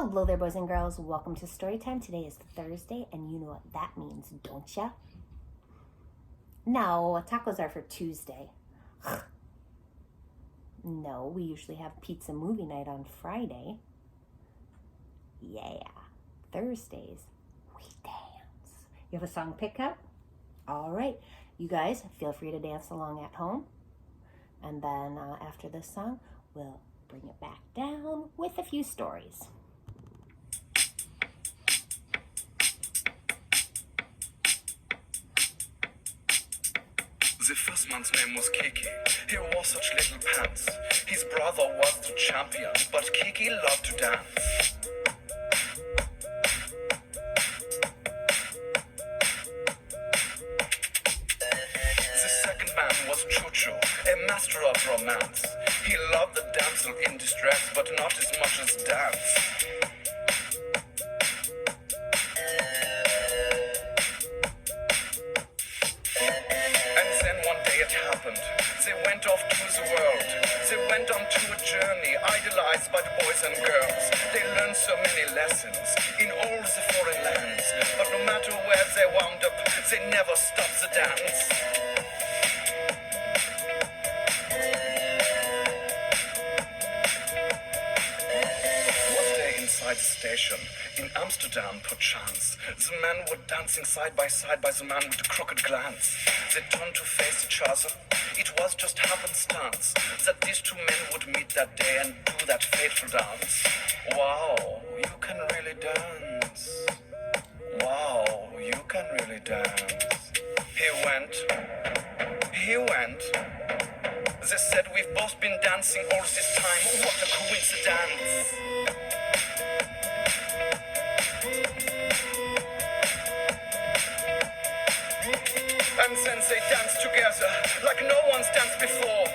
Hello there, boys and girls. Welcome to Storytime. Today is Thursday, and you know what that means, don't ya? No, tacos are for Tuesday. No, we usually have pizza movie night on Friday. Yeah, Thursdays, we dance. You have a song pickup? All right, you guys feel free to dance along at home. And then after this song, we'll bring it back down with a few stories. The first man's name was Kiki. He wore such little pants. His brother was the champion, but Kiki loved to dance. The second man was Choo-Choo, a master of romance. He loved the damsel in distress, but not as much as dance. They went off to the world. They went on to a journey, idolized by the boys and girls. They learned so many lessons in all the foreign lands. But no matter where they wound up, they never stopped the dance. One day inside the station, in Amsterdam, perchance, the men were dancing side by the man with the crooked glance. They turned to face each other. It was just happenstance that these two men would meet that day and do that fateful dance. Wow, you can really dance. Wow, you can really dance. He went. They said we've both been dancing all this time. What a coincidence. And then they danced together like no one's danced before.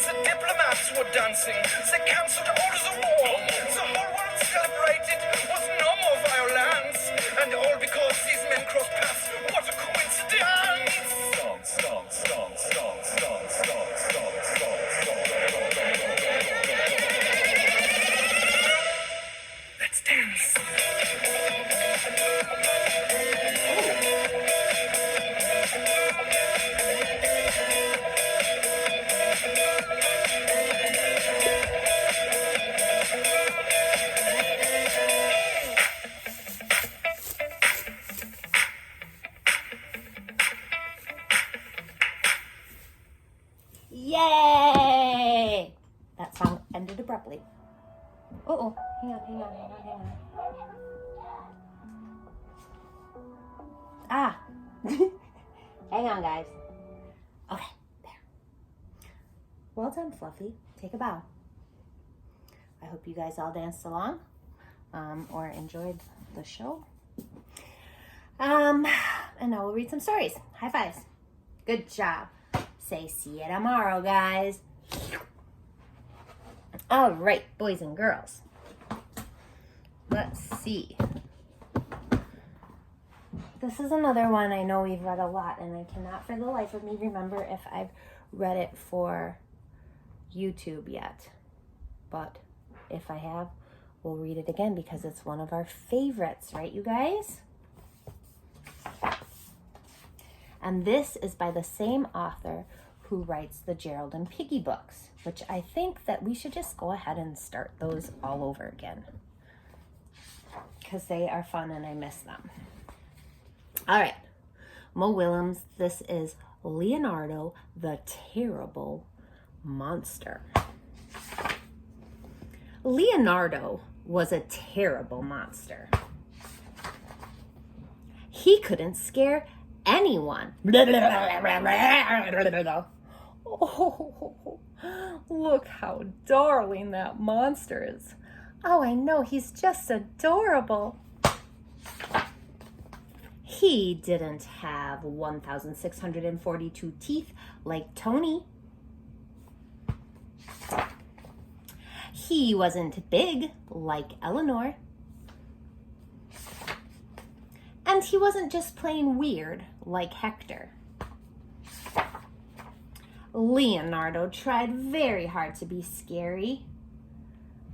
The diplomats were dancing. They cancelled all the war. The whole world celebrated with no more violence. And all because these men crossed paths. What a coincidence! Let's dance. Yay! That song ended abruptly. Uh-oh, hang on. Ah! Hang on, guys. Okay, there. Well done, Fluffy. Take a bow. I hope you guys all danced along or enjoyed the show. And now we'll read some stories. High fives. Good job. Say see you tomorrow, guys. All right, boys and girls. Let's see. This is another one I know we've read a lot, and I cannot for the life of me remember if I've read it for YouTube yet. But if I have, we'll read it again because it's one of our favorites, right, you guys? And this is by the same author who writes the Gerald and Piggy books, which I think that we should just go ahead and start those all over again because they are fun and I miss them. All right, Mo Willems, this is Leonardo the Terrible Monster. Leonardo was a terrible monster. He couldn't scare anyone. Oh, look how darling that monster is. Oh, I know, he's just adorable. He didn't have 1,642 teeth like Tony. He wasn't big like Eleanor. And he wasn't just plain weird like Hector. Leonardo tried very hard to be scary.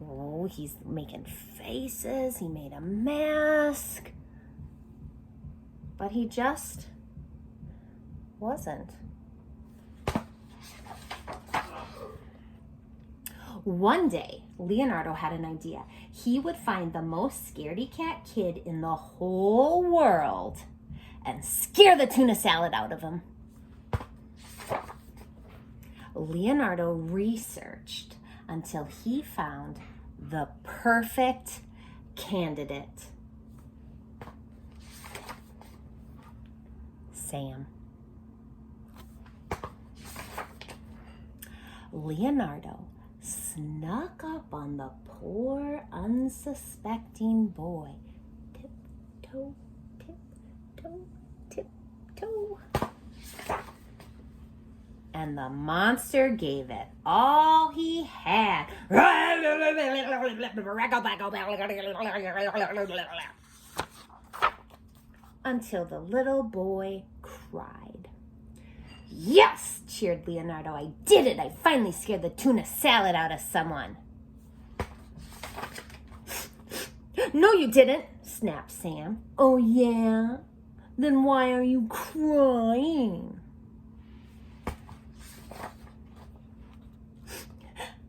Oh, he's making faces. He made a mask. But he just wasn't. One day, Leonardo had an idea. He would find the most scaredy cat kid in the whole world and scare the tuna salad out of him. Leonardo researched until he found the perfect candidate. Sam. Leonardo snuck up on the poor, unsuspecting boy. Tiptoe, tiptoe, tiptoe. And the monster gave it all he had. Until the little boy cried. Yes, cheered Leonardo. I did it. I finally scared the tuna salad out of someone. No, you didn't, snapped Sam. Oh, yeah? Then why are you crying?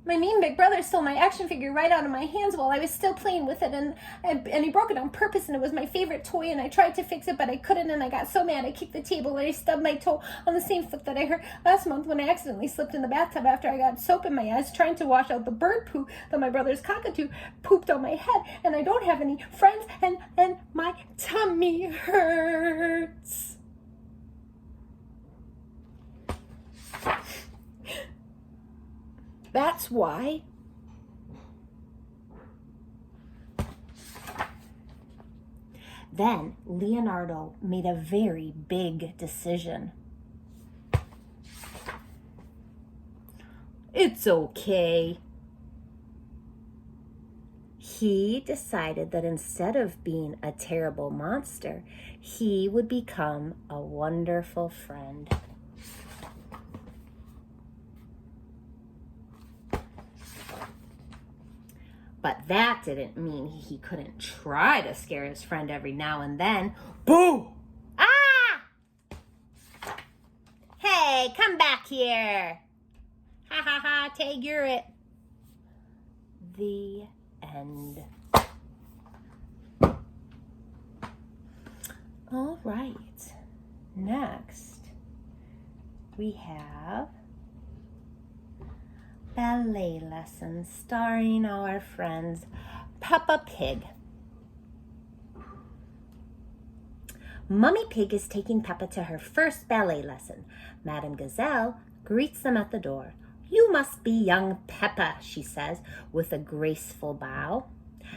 My mean big brother stole my action figure right out of my hands while I was still playing with it, and he broke it on purpose, and it was my favorite toy, and I tried to fix it, but I couldn't, and I got so mad I kicked the table, and I stubbed my toe on the same foot that I hurt last month when I accidentally slipped in the bathtub after I got soap in my eyes trying to wash out the bird poo that my brother's cockatoo pooped on my head, and I don't have any friends, and my tummy hurts. That's why. Then Leonardo made a very big decision. It's okay. He decided that instead of being a terrible monster, he would become a wonderful friend. But that didn't mean he couldn't try to scare his friend every now and then. Boo! Ah! Hey, come back here. Ha ha ha, Tay, you're it. The end. All right. Next, we have ballet lessons starring our friends Peppa Pig. Mummy Pig is taking Peppa to her first ballet lesson. Madame Gazelle greets them at the door. You must be young Peppa, she says with a graceful bow.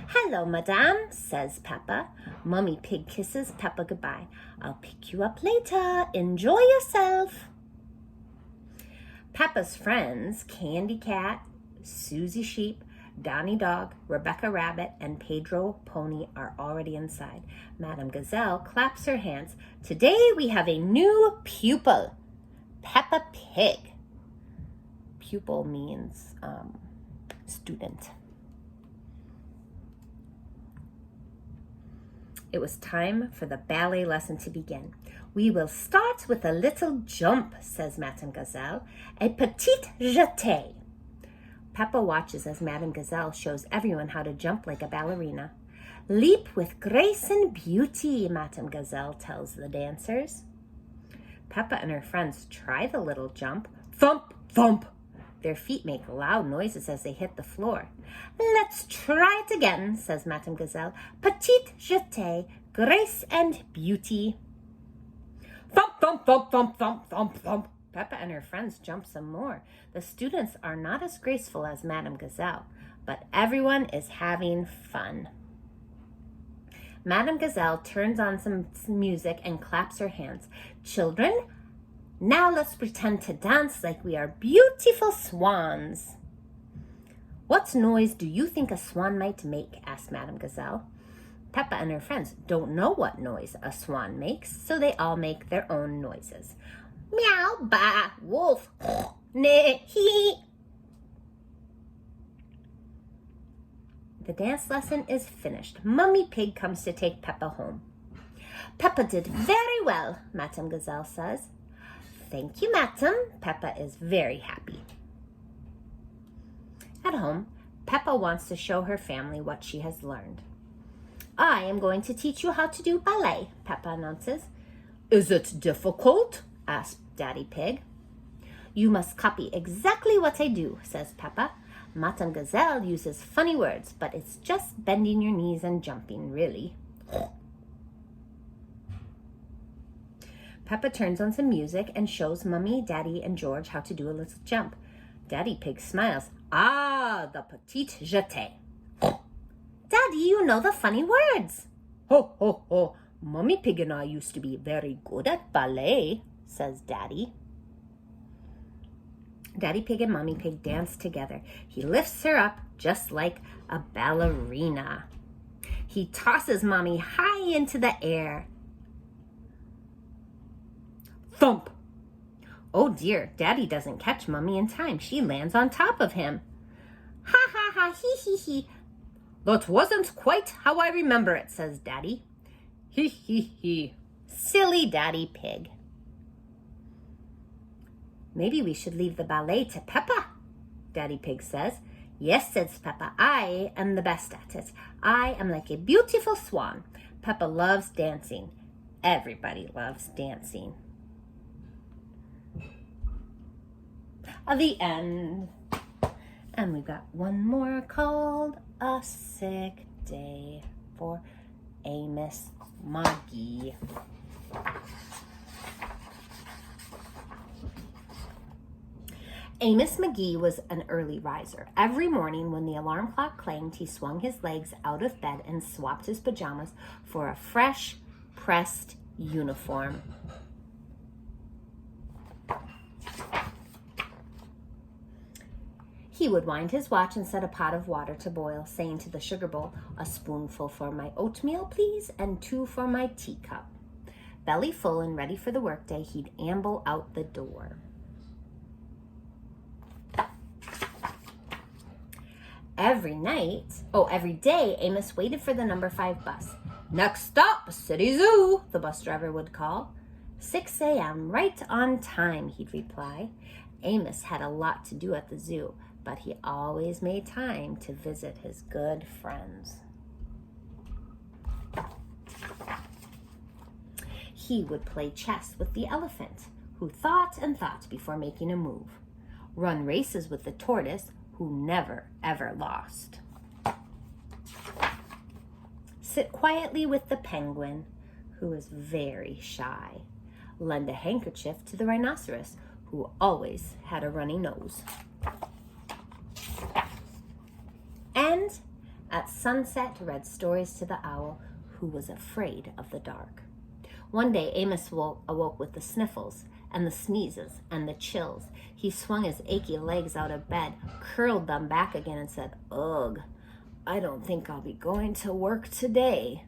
Hello, Madame, says Peppa. Mummy Pig kisses Peppa goodbye. I'll pick you up later. Enjoy yourself. Peppa's friends, Candy Cat, Susie Sheep, Donnie Dog, Rebecca Rabbit, and Pedro Pony are already inside. Madame Gazelle claps her hands. Today we have a new pupil, Peppa Pig. Pupil means student. It was time for the ballet lesson to begin. We will start with a little jump, says Madame Gazelle. A petit jeté. Peppa watches as Madame Gazelle shows everyone how to jump like a ballerina. Leap with grace and beauty, Madame Gazelle tells the dancers. Peppa and her friends try the little jump. Thump, thump. Their feet make loud noises as they hit the floor. Let's try it again, says Madame Gazelle. Petit jeté, grace and beauty. Thump, thump, thump, thump, thump, thump, thump. Peppa and her friends jump some more. The students are not as graceful as Madame Gazelle, but everyone is having fun. Madame Gazelle turns on some music and claps her hands. Children, now let's pretend to dance like we are beautiful swans. What noise do you think a swan might make? Asked Madame Gazelle. Peppa and her friends don't know what noise a swan makes, so they all make their own noises. Meow, ba, wolf, neigh, hee. The dance lesson is finished. Mummy Pig comes to take Peppa home. Peppa did very well, Madame Gazelle says. Thank you, Madame. Peppa is very happy. At home, Peppa wants to show her family what she has learned. I am going to teach you how to do ballet, Peppa announces. Is it difficult? Asked Daddy Pig. You must copy exactly what I do, says Peppa. Madame Gazelle uses funny words, but it's just bending your knees and jumping, really. Peppa turns on some music and shows Mummy, Daddy, and George how to do a little jump. Daddy Pig smiles. Ah, the petite jeté. Daddy, you know the funny words. Ho, ho, ho. Mummy Pig and I used to be very good at ballet, says Daddy. Daddy Pig and Mummy Pig dance together. He lifts her up just like a ballerina. He tosses Mommy high into the air. Thump! Oh dear, Daddy doesn't catch Mummy in time. She lands on top of him. Ha ha ha, hee hee hee. That wasn't quite how I remember it, says Daddy. Hee hee hee. Silly Daddy Pig. Maybe we should leave the ballet to Peppa, Daddy Pig says. Yes, says Peppa, I am the best at it. I am like a beautiful swan. Peppa loves dancing. Everybody loves dancing. The end. And we've got one more called A Sick Day for Amos McGee. Amos McGee was an early riser. Every morning when the alarm clock clanged, he swung his legs out of bed and swapped his pajamas for a fresh, pressed uniform. He would wind his watch and set a pot of water to boil, saying to the sugar bowl, a spoonful for my oatmeal, please, and 2 for my teacup. Belly full and ready for the workday, he'd amble out the door. Every day, Amos waited for the number 5 bus. Next stop, City Zoo, the bus driver would call. 6 a.m., right on time, he'd reply. Amos had a lot to do at the zoo, but he always made time to visit his good friends. He would play chess with the elephant, who thought and thought before making a move. Run races with the tortoise, who never, ever lost. Sit quietly with the penguin, who was very shy. Lend a handkerchief to the rhinoceros, who always had a runny nose. And at sunset, read stories to the owl, who was afraid of the dark. One day, Amos awoke with the sniffles and the sneezes and the chills. He swung his achy legs out of bed, curled them back again, and said, Ugh, I don't think I'll be going to work today.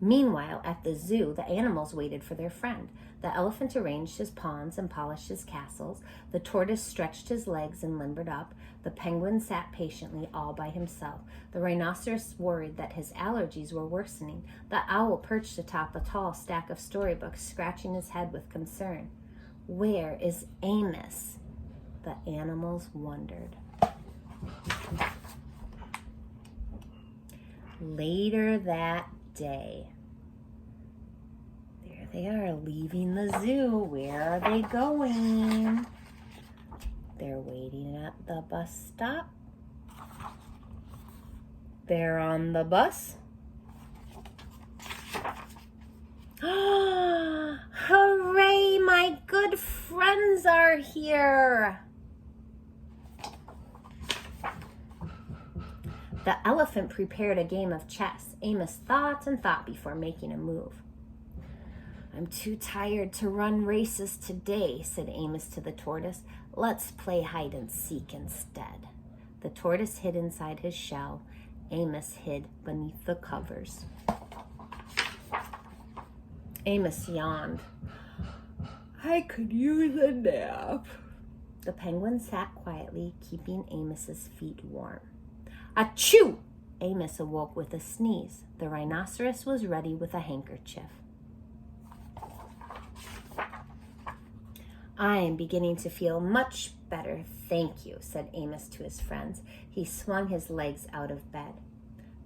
Meanwhile, at the zoo, the animals waited for their friend. The elephant arranged his pawns and polished his castles. The tortoise stretched his legs and limbered up. The penguin sat patiently all by himself. The rhinoceros worried that his allergies were worsening. The owl perched atop a tall stack of storybooks, scratching his head with concern. Where is Amos? The animals wondered. Later that day. There they are, leaving the zoo. Where are they going? They're waiting at the bus stop. They're on the bus. Hooray, my good friends are here. The elephant prepared a game of chess. Amos thought and thought before making a move. I'm too tired to run races today, said Amos to the tortoise. Let's play hide and seek instead. The tortoise hid inside his shell. Amos hid beneath the covers. Amos yawned. I could use a nap. The penguin sat quietly, keeping Amos's feet warm. Achoo! Amos awoke with a sneeze. The rhinoceros was ready with a handkerchief. I am beginning to feel much better, thank you, said Amos to his friends. He swung his legs out of bed.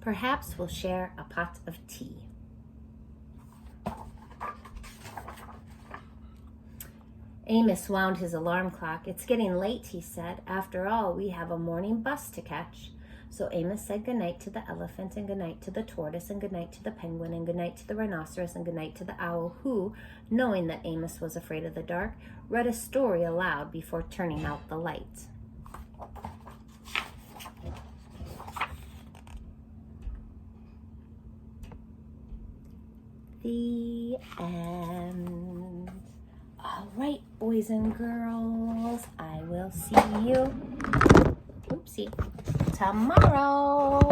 Perhaps we'll share a pot of tea. Amos wound his alarm clock. It's getting late, he said. After all, we have a morning bus to catch. So Amos said goodnight to the elephant, and goodnight to the tortoise, and goodnight to the penguin, and goodnight to the rhinoceros, and goodnight to the owl, who, knowing that Amos was afraid of the dark, read a story aloud before turning out the lights. The end. All right, boys and girls, I will see you, tomorrow.